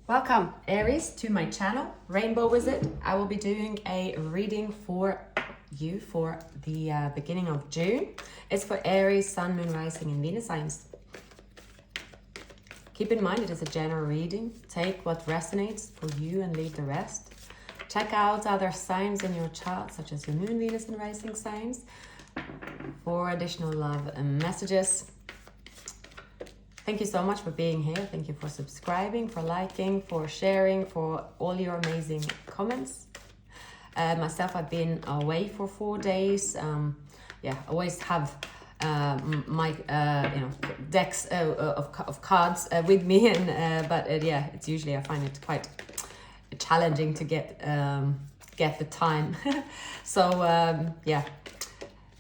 Welcome Aries to my channel, Rainbow Wizard. I will be doing a reading for you for the beginning of June. It's for Aries, Sun, Moon, Rising and Venus signs. Keep in mind it is a general reading. Take what resonates for you and leave the rest. Check out other signs in your chart, such as your Moon, Venus and Rising signs, for additional love and messages. Thank you so much for being here. Thank you for subscribing, for liking, for sharing, for all your amazing comments. Myself, I've been away for 4 days. I always have my decks of cards with me, and it's usually I find it quite challenging to get the time.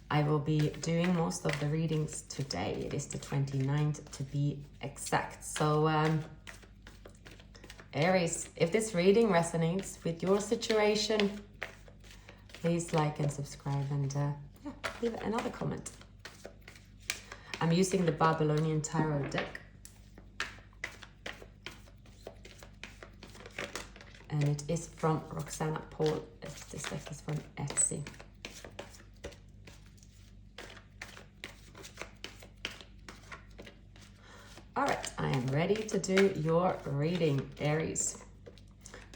I will be doing most of the readings today. It is the 29th to be exact. So Aries, if this reading resonates with your situation, please like and subscribe and leave another comment. I'm using the Babylonian Tarot deck. And it is from Roxana Paul. This deck is from Etsy. All right, I am ready to do your reading, Aries.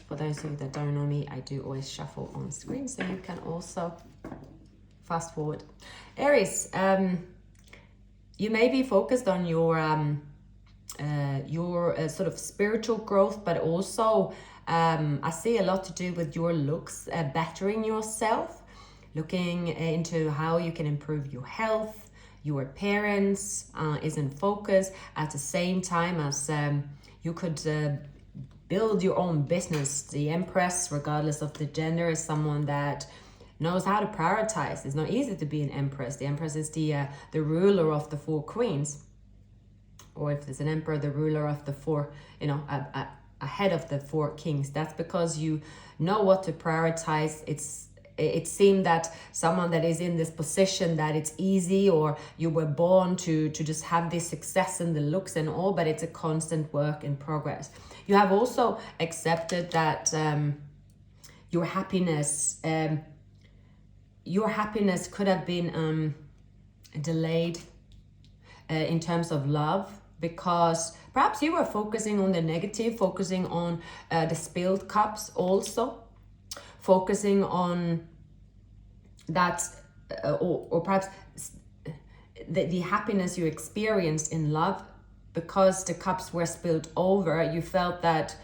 For those of you that don't know me, I do always shuffle on screen, so you can also fast forward. Aries, you may be focused on your sort of spiritual growth, but also I see a lot to do with your looks, bettering yourself, looking into how you can improve your health. Your appearance is in focus at the same time as you could build your own business. The Empress, regardless of the gender, is someone that knows how to prioritize. It's not easy to be an Empress. The Empress is the ruler of the 4 queens. Or if there's an Emperor, the ruler of the 4, ahead of the 4 kings. That's because you know what to prioritize. It seemed that someone that is in this position that it's easy, or you were born to just have this success in the looks and all, but it's a constant work in progress. You have also accepted that your happiness could have been delayed in terms of love, because perhaps you were focusing on the negative, focusing on the spilled cups also, focusing on that or perhaps the happiness you experienced in love, because the cups were spilled over. You felt that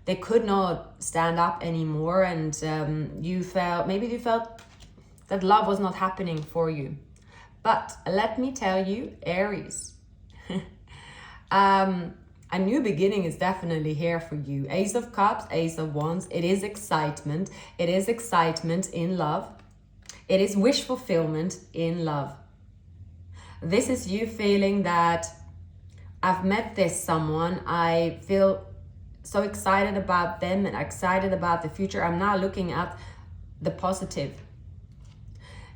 they could not stand up anymore, and you felt that love was not happening for you. But let me tell you, Aries, a new beginning is definitely here for you. Ace of Cups, Ace of Wands. It is excitement. It is excitement in love. It is wish fulfillment in love. This is you feeling that I've met this someone. I feel so excited about them and excited about the future. I'm now looking at the positive.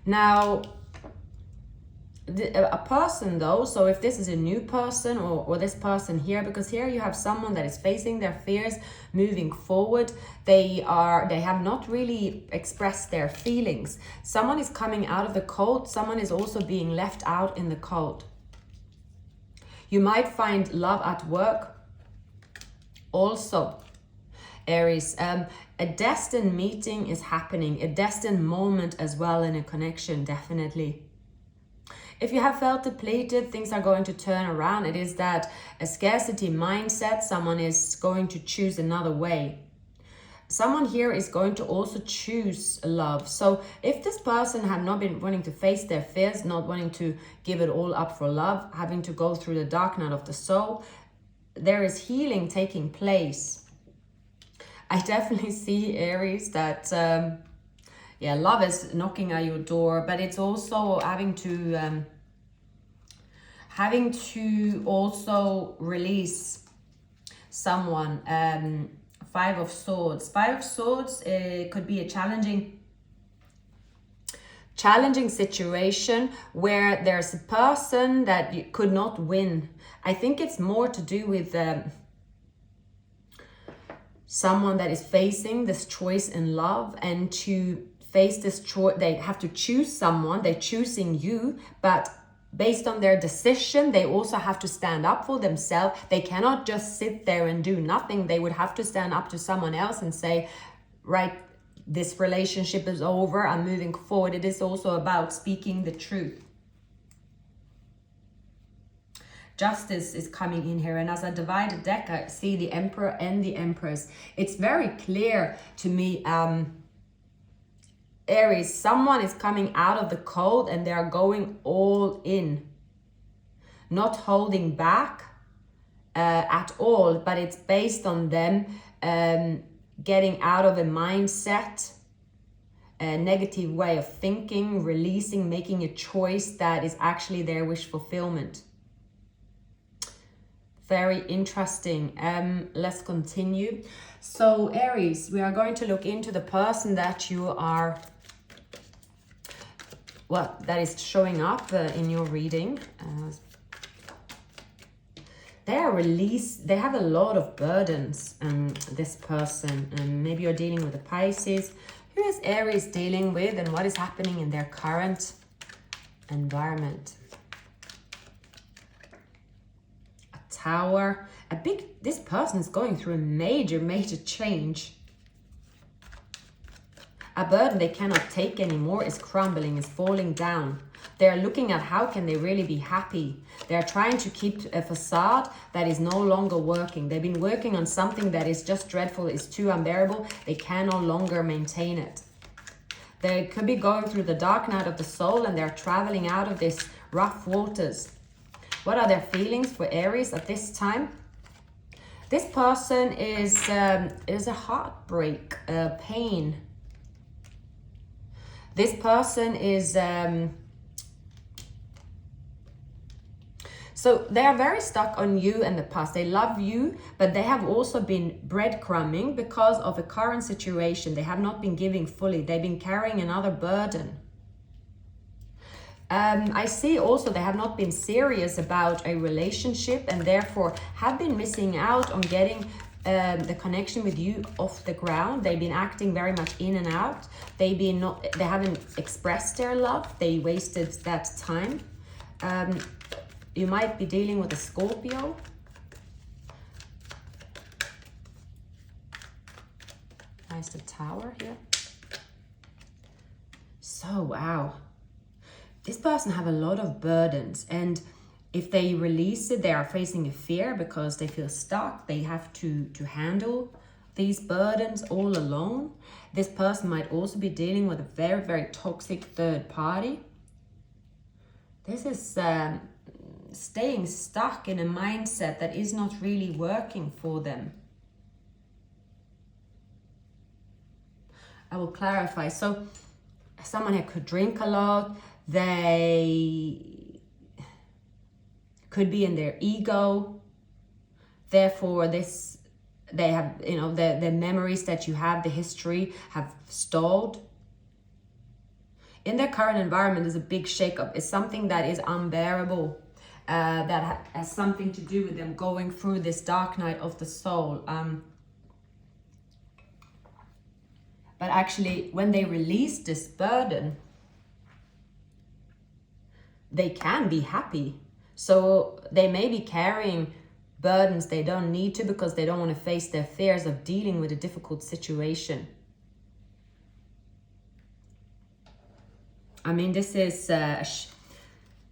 Now, a person though, so if this is a new person or this person here, because here you have someone that is facing their fears, moving forward. They have not really expressed their feelings. Someone is coming out of the cold. Someone is also being left out in the cold. You might find love at work also, Aries. A destined meeting is happening, a destined moment as well in a connection, definitely. If you have felt depleted, things are going to turn around. It is that a scarcity mindset. Someone is going to choose another way. Someone here is going to also choose love. So if this person had not been wanting to face their fears, not wanting to give it all up for love, having to go through the dark night of the soul, there is healing taking place. I definitely see, Aries, that love is knocking at your door, but it's also having to also release someone. 5 of Swords. 5 of Swords could be a challenging situation where there's a person that you could not win. I think it's more to do with someone that is facing this choice in love, and to face this choice, they have to choose someone. They're choosing you, but based on their decision, they also have to stand up for themselves. They cannot just sit there and do nothing. They would have to stand up to someone else and say, right, this relationship is over, I'm moving forward. It is also about speaking the truth. Justice is coming in here, and as I divide the deck, I see the Emperor and the Empress. It's very clear to me, Aries, someone is coming out of the cold and they are going all in, not holding back at all, but it's based on them getting out of a mindset, a negative way of thinking, releasing, making a choice that is actually their wish fulfillment. Very interesting. Let's continue. So Aries, we are going to look into the person that you are, well, that is showing up in your reading. They are released, they have a lot of burdens, this person, and maybe you're dealing with a Pisces. Who is Aries dealing with, and what is happening in their current environment? A Tower, this person is going through a major change. A burden they cannot take anymore is crumbling, is falling down. They're looking at how can they really be happy. They're trying to keep a facade that is no longer working. They've been working on something that is just dreadful, is too unbearable. They can no longer maintain it. They could be going through the dark night of the soul, and they're traveling out of this rough waters. What are their feelings for Aries at this time? This person is a heartbreak, pain. This person is... So they are very stuck on you in the past. They love you, but they have also been breadcrumbing because of a current situation. They have not been giving fully. They've been carrying another burden. I see also they have not been serious about a relationship, and therefore have been missing out on getting the connection with you off the ground. They've been acting very much in and out. They haven't expressed their love. They wasted that time. You might be dealing with a Scorpio. Nice, the Tower here. So, wow. This person have a lot of burdens, and if they release it, they are facing a fear because they feel stuck. They have to handle these burdens all alone. This person might also be dealing with a very toxic third party. This is staying stuck in a mindset that is not really working for them. I will clarify. So someone who could drink a lot, they could be in their ego. Therefore, they have, the memories that you have, the history have stalled. In their current environment, there's a big shakeup. It's something that is unbearable. That has something to do with them going through this dark night of the soul. But actually, when they release this burden, they can be happy. So they may be carrying burdens they don't need to because they don't want to face their fears of dealing with a difficult situation. I mean, this is...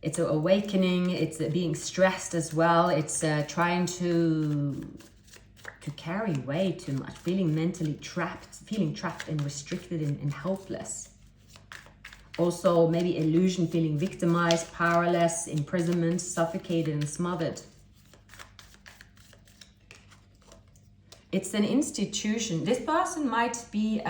it's an awakening, it's being stressed as well, it's trying to carry way too much, feeling mentally trapped, feeling trapped and restricted and helpless. Also, maybe illusion, feeling victimized, powerless, imprisonment, suffocated and smothered. It's an institution. This person might be,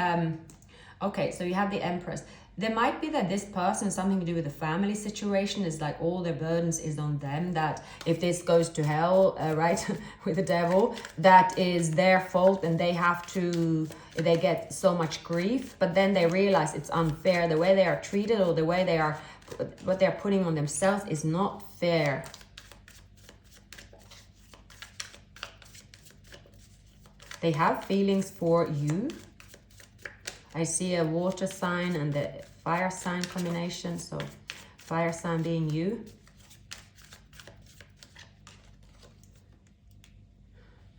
okay, so you have the Empress. There might be that this person, something to do with the family situation, is like all their burdens is on them, that if this goes to hell, right, with the devil, that is their fault and they have to, they get so much grief, but then they realize it's unfair. The way they are treated or the way they are, what they're putting on themselves is not fair. They have feelings for you. I see a water sign and the fire sign combination. So fire sign being you.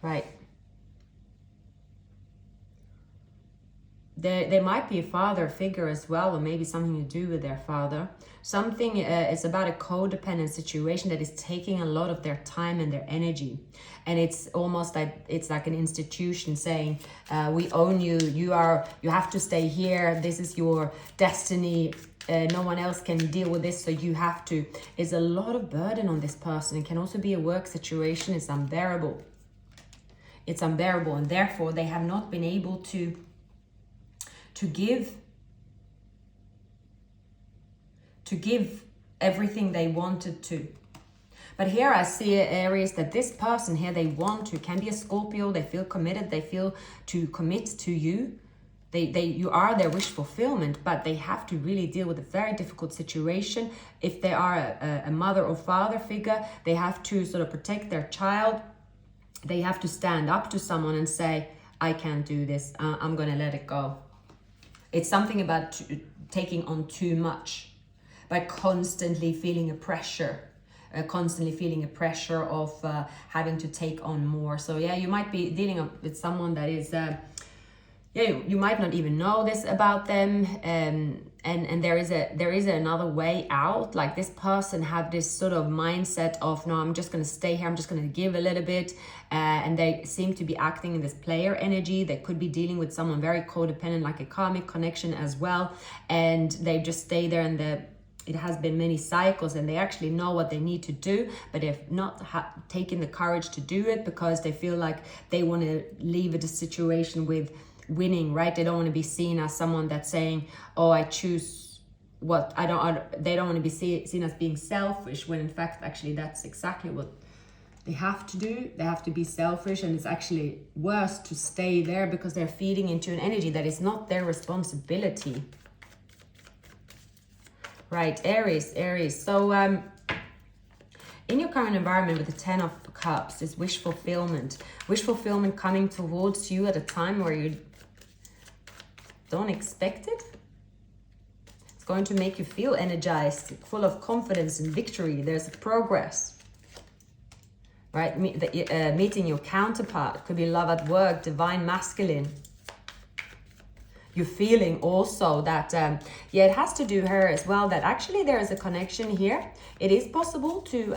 Right. There might be a father figure as well, or maybe something to do with their father. Something is about a codependent situation that is taking a lot of their time and their energy. And it's almost like it's like an institution saying, we own you, you have to stay here, this is your destiny, no one else can deal with this, so you have to. It's a lot of burden on this person. It can also be a work situation. It's unbearable. It's unbearable, and therefore they have not been able to give everything they wanted to. But here I see, Aries, that this person here, they want to, can be a Scorpio, they feel committed, they feel to commit to you. You are their wish fulfillment, but they have to really deal with a very difficult situation. If they are a mother or father figure, they have to sort of protect their child. They have to stand up to someone and say, I can't do this, I'm gonna let it go. It's something about taking on too much, by constantly feeling a pressure, of having to take on more. So yeah, you might be dealing with someone that is, you might not even know this about them, and there is another way out. Like this person have this sort of mindset of, no, I'm just going to stay here, I'm just going to give a little bit, and they seem to be acting in this player energy. They could be dealing with someone very codependent, like a karmic connection as well, and they just stay there, and it has been many cycles, and they actually know what they need to do, but they've not taken the courage to do it because they feel like they want to leave the situation with winning, right? They don't want to be seen as someone that's saying, oh, I choose what I don't. They don't want to be seen as being selfish, when in fact actually that's exactly what they have to do. They have to be selfish, and it's actually worse to stay there because they're feeding into an energy that is not their responsibility. Right, Aries. So in your current environment with the 10 of Cups, is wish fulfillment coming towards you at a time where you don't expect it. It's going to make you feel energized, full of confidence and victory. There's a progress, right? Meeting your counterpart. Could be love at work, divine masculine. You're feeling also that, it has to do her as well, that actually there is a connection here. It is possible to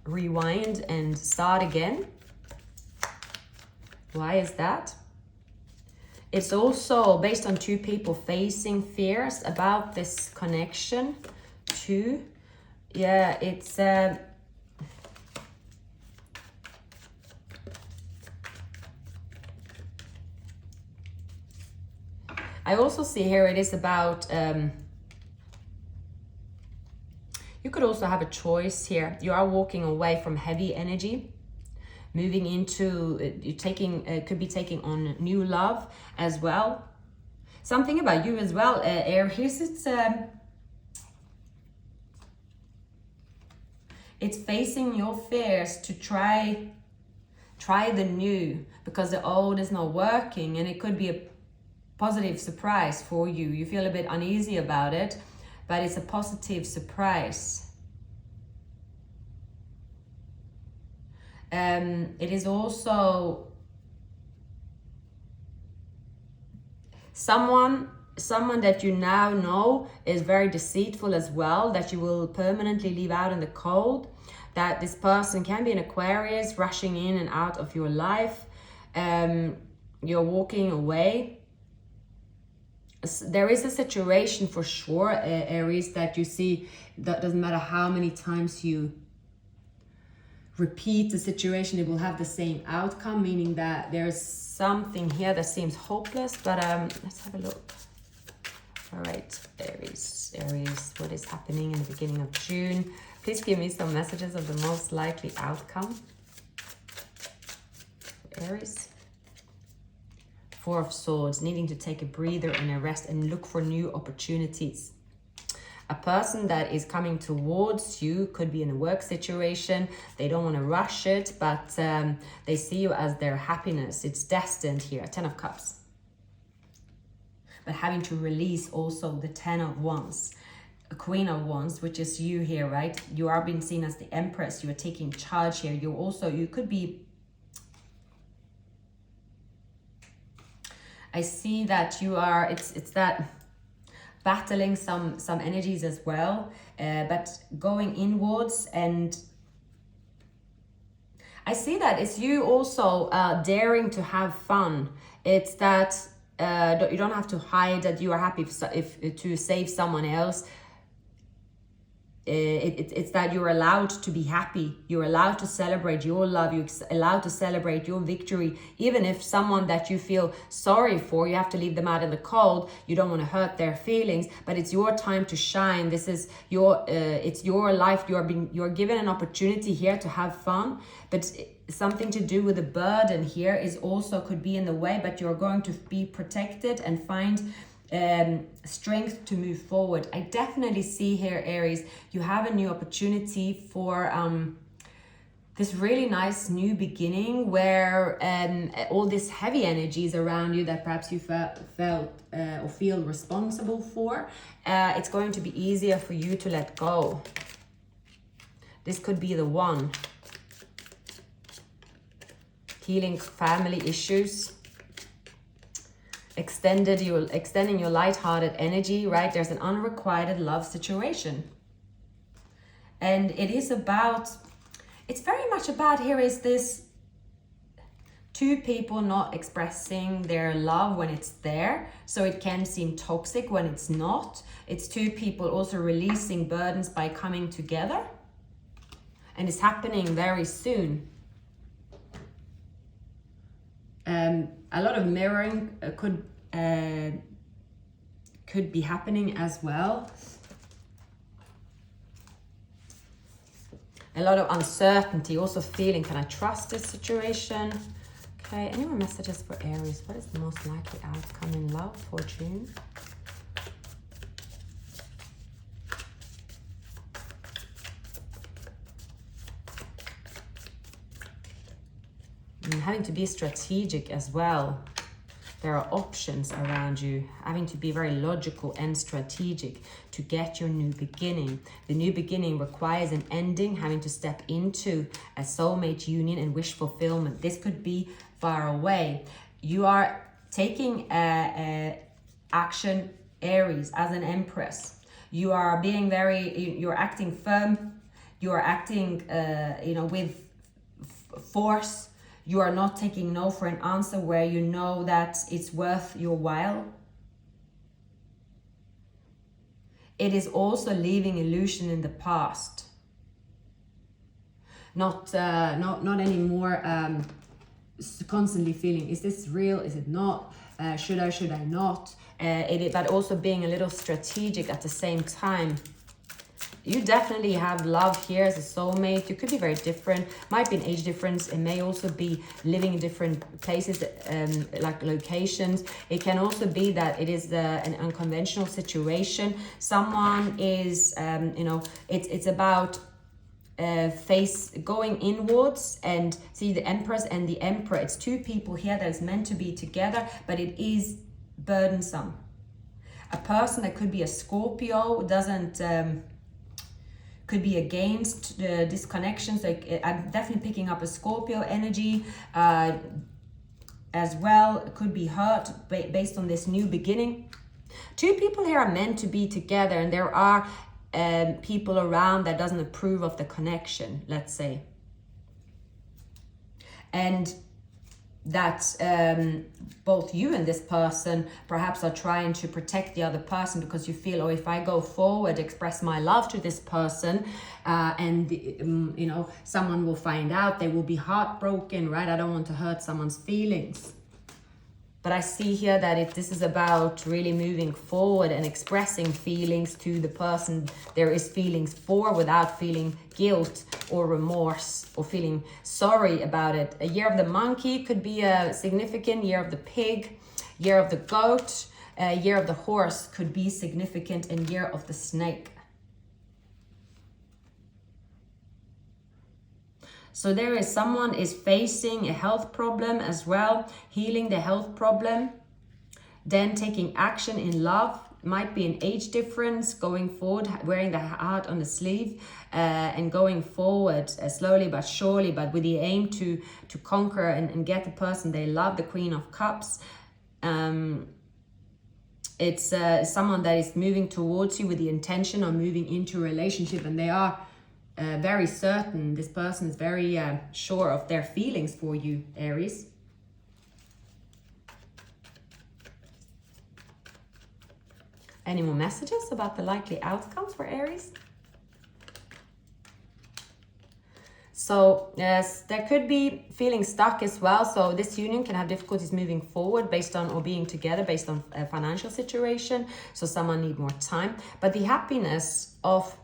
rewind and start again. Why is that? It's also based on two people facing fears about this connection too. Yeah, it's I also see here it is about you could also have a choice here. You are walking away from heavy energy, moving into could be taking on new love as well. Something about you as well, Aries. It's facing your fears to try the new, because the old is not working, and it could be a positive surprise for you. You feel a bit uneasy about it, but it's a positive surprise. It is also someone that you now know is very deceitful as well, that you will permanently leave out in the cold. That this person can be an Aquarius, rushing in and out of your life. You're walking away. There is a situation for sure, Aries, that you see that doesn't matter how many times you repeat the situation, it will have the same outcome, meaning that there's something here that seems hopeless. But let's have a look. All right, Aries, what is happening in the beginning of June? Please give me some messages of the most likely outcome. Aries. Four of Swords, needing to take a breather and a rest and look for new opportunities. A person that is coming towards you could be in a work situation. They don't want to rush it, but they see you as their happiness. It's destined here. 10 of Cups. But having to release also the 10 of Wands. A Queen of Wands, which is you here, right? You are being seen as the Empress. You are taking charge here. You could be... I see that you are... It's that... battling some energies as well, but going inwards. And I see that it's you also daring to have fun. It's that you don't have to hide that you are happy if to save someone else. It's that you're allowed to be happy. You're allowed to celebrate your love. You're allowed to celebrate your victory. Even if someone that you feel sorry for, you have to leave them out in the cold. You don't want to hurt their feelings, but it's your time to shine. This is it's your life. You're given an opportunity here to have fun, but something to do with the burden here is also could be in the way, but you're going to be protected and find strength to move forward. I definitely see here, Aries, you have a new opportunity for this really nice new beginning where all these heavy energies around you that perhaps you felt or feel responsible for, it's going to be easier for you to let go. This could be the one. Healing family issues. Extending your light-hearted energy, right? There's an unrequited love situation. And it is about, it's very much about here is this two people not expressing their love when it's there. So it can seem toxic when it's not. It's two people also releasing burdens by coming together. And it's happening very soon. A lot of mirroring could be happening as well. A lot of uncertainty, also feeling, can I trust this situation? Okay, any more messages for Aries? What is the most likely outcome in love for June? And having to be strategic as well. There are options around you, having to be very logical and strategic to get your new beginning. The new beginning requires an ending, having to step into a soulmate union and wish fulfillment. This could be far away. You are taking action, Aries, as an Empress. You are being you're acting firm. You are acting, with force. You are not taking no for an answer where you know that it's worth your while. It is also leaving illusion in the past. Not anymore constantly feeling, is this real? Is it not? Should I not? But also being a little strategic at the same time. You definitely have love here as a soulmate. You could be very different. Might be an age difference. It may also be living in different places, like locations. It can also be that it is an unconventional situation. Someone is, it's about going inwards and see the Empress and the Emperor. It's two people here that is meant to be together, but it is burdensome. A person that could be a Scorpio doesn't... could be against the disconnections. Like I'm definitely picking up a Scorpio energy as well. It could be hurt based on this new beginning. Two people here are meant to be together, and there are people around that doesn't approve of the connection, let's say. And that both you and this person perhaps are trying to protect the other person because you feel, oh, if I go forward, express my love to this person, and someone will find out, they will be heartbroken, right? I don't want to hurt someone's feelings. But I see here that this is about really moving forward and expressing feelings to the person there is feelings for without feeling guilt or remorse or feeling sorry about it. A year of the monkey could be a significant. Year of the pig, year of the goat, year of the horse could be significant, and year of the snake. So there is someone is facing a health problem as well, healing the health problem, then taking action in love. Might be an age difference, going forward, wearing the heart on the sleeve, and going forward slowly but surely, but with the aim to conquer and get the person they love, the Queen of Cups. It's someone that is moving towards you with the intention of moving into a relationship, and they are very certain. This person is very sure of their feelings for you, Aries. Any more messages about the likely outcomes for Aries? So yes, there could be feeling stuck as well. So this union can have difficulties moving forward based on, or being together based on a financial situation. So someone need more time. But the happiness of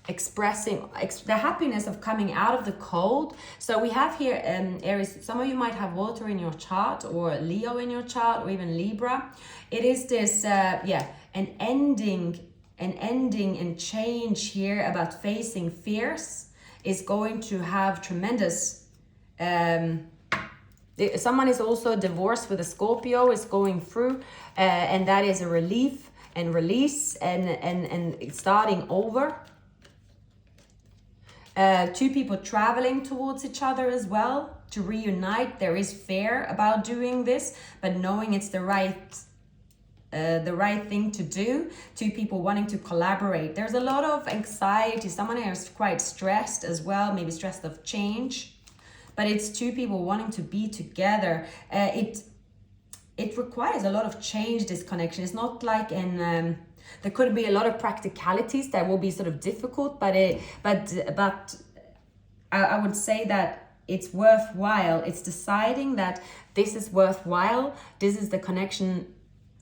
expressing, the happiness of coming out of the cold. So we have here Aries, some of you might have water in your chart, or Leo in your chart, or even Libra. It is this an ending and change here about facing fears is going to have tremendous someone is also divorced with a Scorpio is going through, and that is a relief and release and starting over. Two people traveling towards each other as well to reunite. There is fear about doing this, but knowing it's the right thing to do. Two people wanting to collaborate. There's a lot of anxiety. Someone is quite stressed as well, maybe stressed of change, but it's two people wanting to be together. It requires a lot of change, this connection. It's not like there could be a lot of practicalities that will be sort of difficult, but I would say that it's worthwhile. It's deciding that this is worthwhile. This is the connection,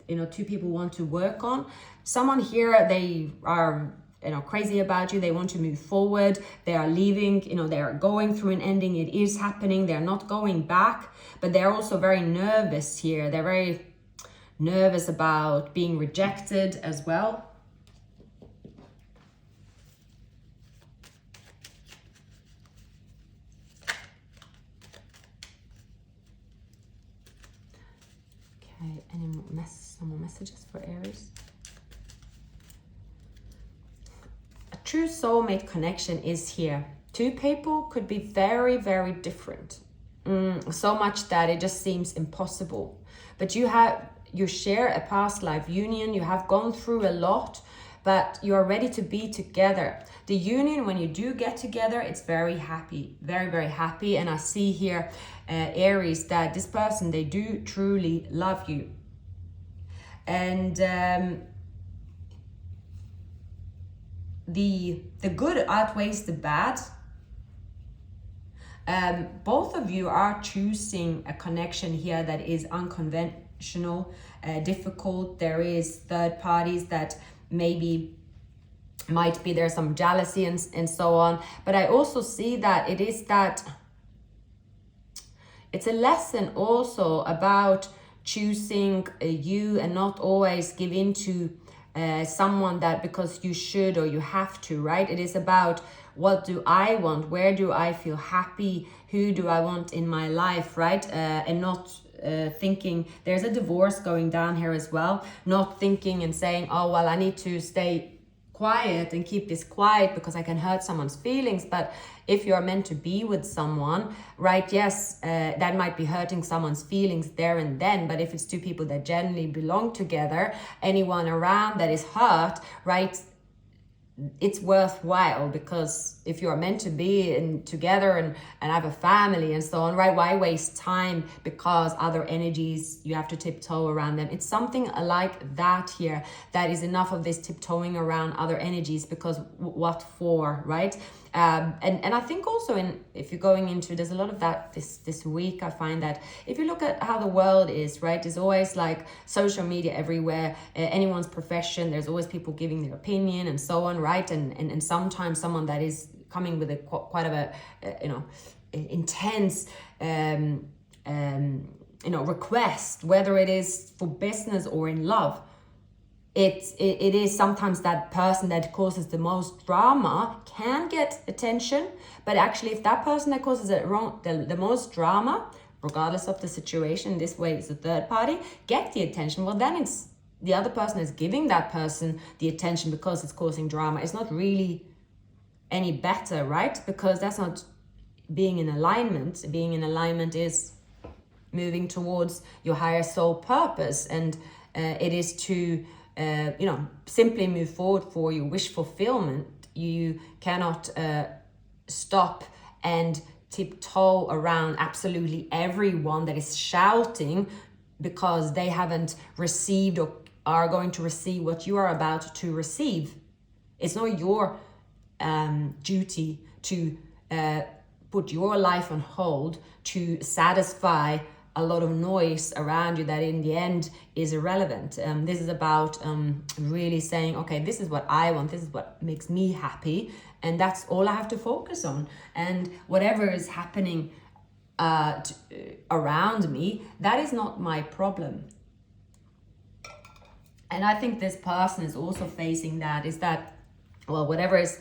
two people want to work on. Someone here, they are, crazy about you. They want to move forward. They are leaving, they are going through an ending. It is happening. They're not going back, but they're also very nervous here. They're very nervous about being rejected as well. Okay, some more messages for Aries? A true soulmate connection is here. Two people could be very, very different. So much that it just seems impossible. But you share a past life union. You have gone through a lot, but you are ready to be together. The union, when you do get together, it's very happy, very, very happy. And I see here, Aries, that this person, they do truly love you. And the good outweighs the bad. Both of you are choosing a connection here that is unconventional, difficult. There is third parties that might be there's some jealousy and so on. But I also see that it's a lesson also about choosing you and not always give in to someone that because you should or you have to, right? It is about, what do I want? Where do I feel happy? Who do I want in my life, right? And not thinking, there's a divorce going down here as well. Not thinking and saying, oh, well, I need to stay quiet and keep this quiet because I can hurt someone's feelings. But if you're meant to be with someone, right, yes, that might be hurting someone's feelings there and then. But if it's two people that generally belong together, anyone around that is hurt, right, it's worthwhile, because if you are meant to be together and have a family and so on, right, why waste time because other energies, you have to tiptoe around them? It's something like that here, that is enough of this tiptoeing around other energies, because what for, right? And I think also if you're going into, there's a lot of that this week. I find that if you look at how the world is, right, there's always like social media everywhere, anyone's profession, there's always people giving their opinion and so on, right? And sometimes someone that is coming with quite of a intense request, whether it is for business or in love, it is sometimes that person that causes the most drama can get attention, but actually if that person that causes the most drama, regardless of the situation, this way it's the third party, get the attention, well then it's the other person is giving that person the attention because it's causing drama. It's not really any better, right? Because that's not being in alignment. Being in alignment is moving towards your higher soul purpose, and it is to simply move forward for your wish fulfillment. You cannot stop and tiptoe around absolutely everyone that is shouting because they haven't received or are going to receive what you are about to receive. It's not your duty to put your life on hold to satisfy a lot of noise around you that in the end is irrelevant. This is about really saying, okay, this is what I want, this is what makes me happy, and that's all I have to focus on. And whatever is happening around me, that is not my problem. And I think this person is also facing that, is that, well, whatever is,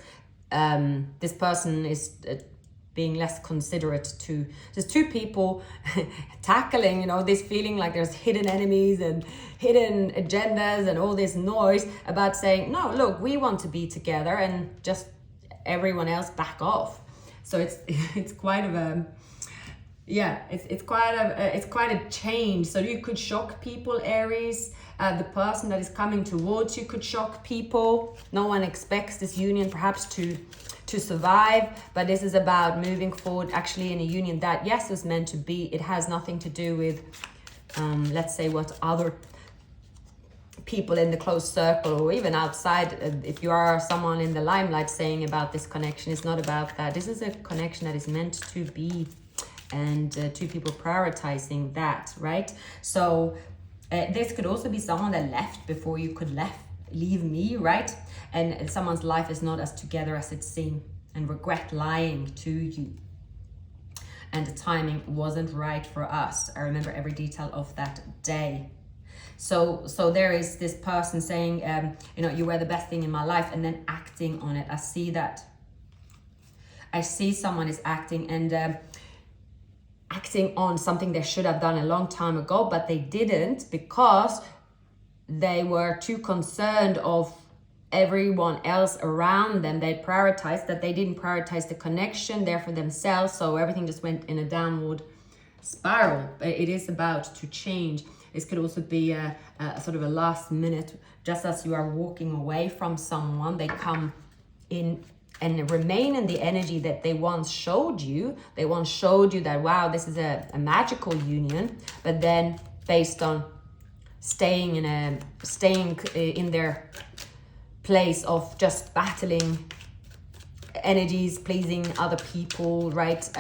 this person is being less considerate to, there's two people tackling, this feeling like there's hidden enemies and hidden agendas and all this noise about saying, no, look, we want to be together, and just everyone else back off. So it's quite of a, it's quite a change. So you could shock people, Aries. The person that is coming towards you could shock people. No one expects this union perhaps to survive, but this is about moving forward actually in a union that, yes, is meant to be. It has nothing to do with, let's say, what other people in the close circle or even outside, if you are someone in the limelight saying about this connection. It's not about that. This is a connection that is meant to be, and two people prioritizing that, right? So this could also be someone that left before you could leave me, right? And someone's life is not as together as it seemed, and regret lying to you. And the timing wasn't right for us. I remember every detail of that day. So there is this person saying, you were the best thing in my life, and then acting on it. I see that. I see someone is acting and acting on something they should have done a long time ago, but they didn't because they were too concerned of everyone else around them. They prioritized that. They didn't prioritize the connection there for themselves, so everything just went in a downward spiral. It is about to change. This could also be a sort of a last minute, just as you are walking away from someone, they come in and remain in the energy that they once showed you. They once showed you that, wow, this is a magical union, but then based on staying in their place of just battling energies, pleasing other people, right?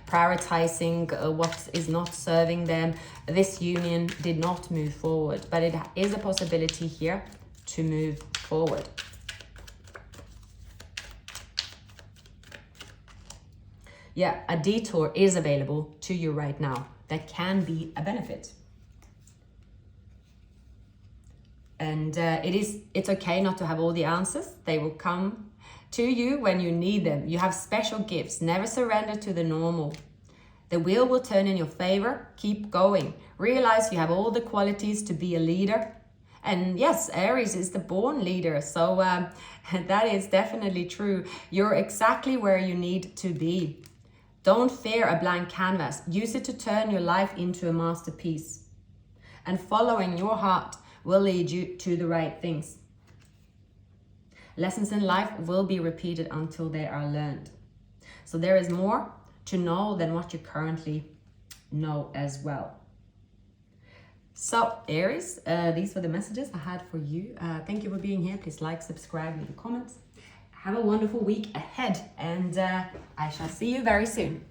Prioritizing what is not serving them. This union did not move forward, but it is a possibility here to move forward. A detour is available to you right now that can be a benefit. And it's okay not to have all the answers. They will come to you when you need them. You have special gifts. Never surrender to the normal. The wheel will turn in your favor. Keep going. Realize you have all the qualities to be a leader. And yes, Aries is the born leader. So that is definitely true. You're exactly where you need to be. Don't fear a blank canvas. Use it to turn your life into a masterpiece. And following your heart will lead you to the right things. Lessons in life will be repeated until they are learned. So there is more to know than what you currently know as well. So Aries, these were the messages I had for you. Thank you for being here. Please like, subscribe, leave a comment. Have a wonderful week ahead, and I shall see you very soon.